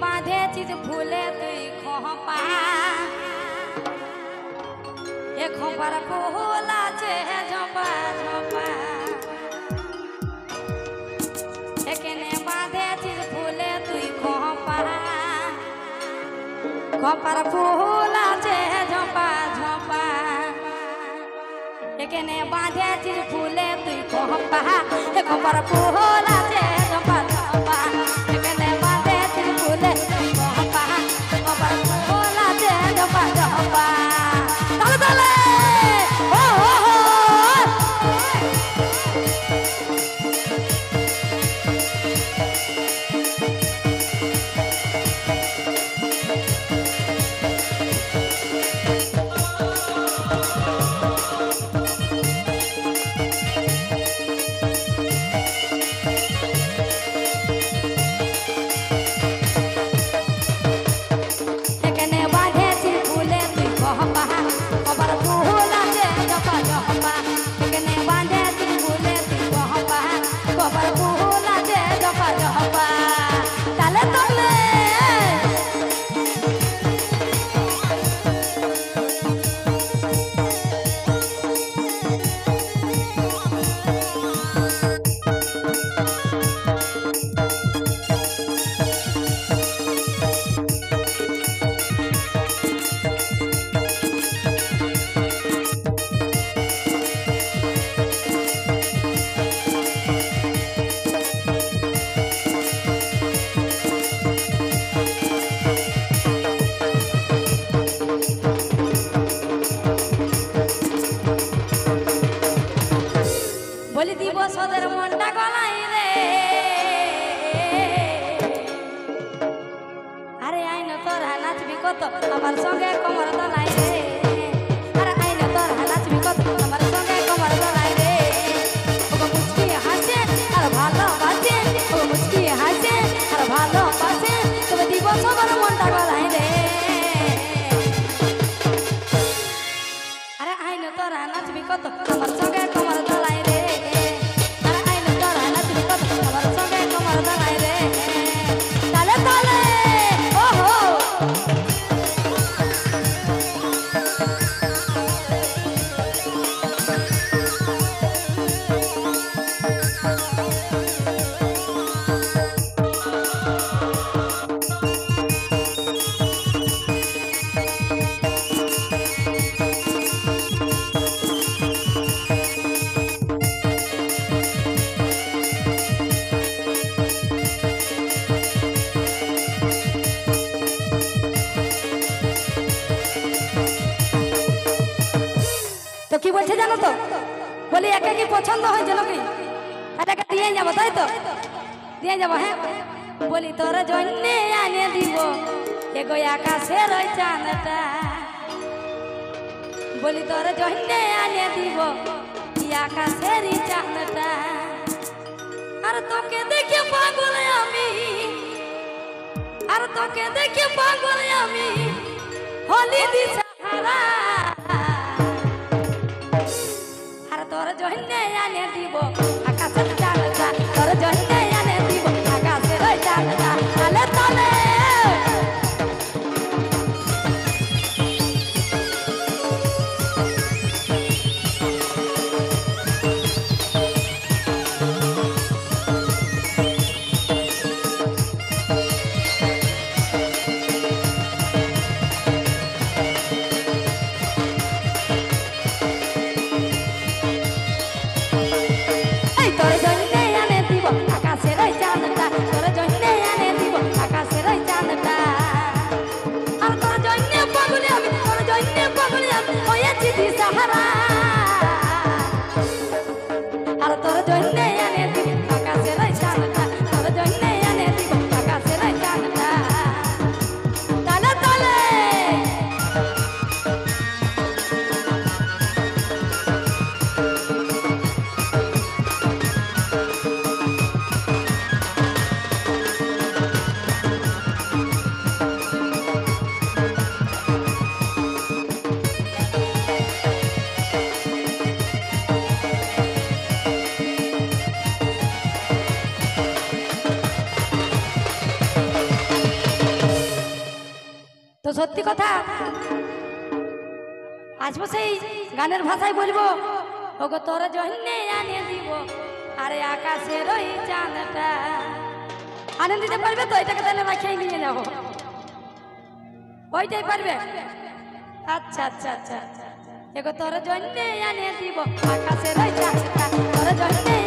बांधे चीज फूले तुई खोपा ए खोपर फूला छे झोपा झोपा एकने बांधे चीज फूले तुई खोपा खोपर फूला छे झोपा झोपा एकने बांधे चीज फूले तुई खोपा ए खोपर फूला छे झोपा झोपा एकने बांधे चीज फूले तुई खोपा खोपर फूला छे झोपा झोपा ताले ताले हो हो বলি দিব সদের মনটা গলাই রে আরে আইন তোর নাচবি কত আমার সঙ্গে কোমর দলাই রে আরে আইন তোর নাচবি কত আমার সঙ্গে কোমর দলাই রে ও মুচকি হাসে আর ভালো বাজে ও মুচকি হাসে আর ভালো বাজে তবে দিব সদের মনটা গলাই রে আরে আইন তোর নাচবি কত আমার সঙ্গে কোমর দলাই রে তো কি বলছে জানো তো বলি একা কি পছন্দ হয়েছে নাকি এটাকে দিয়ে যাবো তাই তো দিয়ে যাবো হ্যাঁ বলি তোর জন্য আনে দিব এগো আকাশের ওই চাঁদটা বলি তোর জন্য আনে দিব আকাশের চাঁদটা আর তোকে দেখে পাগল আমি আর তোকে দেখে পাগল আমি হলি দিশাহারা তোর জন্য আনে দিব আকাশের চাঁদটা তোর জন্য আনে দিব আকাশের চাঁদটা তালে তালে তো সত্যি কথা আসবো সেই গানের ভাষায় বলবো ওগো তোর জন্যে আনিয়ে দিব আরে আকাশের ওই চাঁদটা আনন্দ দিতে পারবে তো এটাকে তাহলে রাখিয়ে নিয়ে যাবো ওইটাই পারবে আচ্ছা আচ্ছা আচ্ছা এগো তোর জন্যে আনিয়ে দিব আকাশের ওই চাঁদটা তোর জন্যে